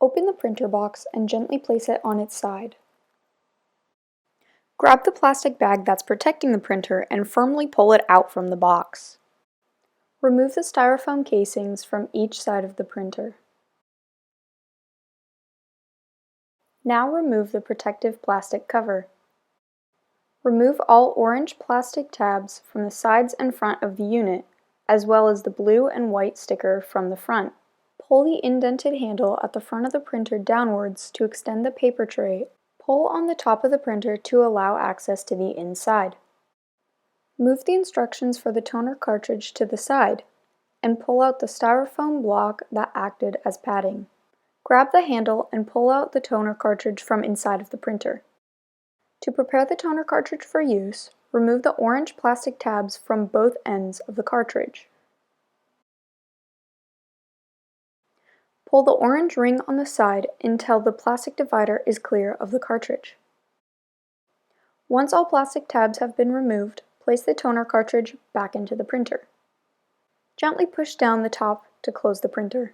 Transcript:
Open the printer box and gently place it on its side. Grab the plastic bag that's protecting the printer and firmly pull it out from the box. Remove the styrofoam casings from each side of the printer. Now remove the protective plastic cover. Remove all orange plastic tabs from the sides and front of the unit, as well as the blue and white sticker from the front. Pull the indented handle at the front of the printer downwards to extend the paper tray. Pull on the top of the printer to allow access to the inside. Move the instructions for the toner cartridge to the side, and pull out the styrofoam block that acted as padding. Grab the handle and pull out the toner cartridge from inside of the printer. To prepare the toner cartridge for use, remove the orange plastic tabs from both ends of the cartridge. Pull the orange ring on the side until the plastic divider is clear of the cartridge. Once all plastic tabs have been removed, place the toner cartridge back into the printer. Gently push down the top to close the printer.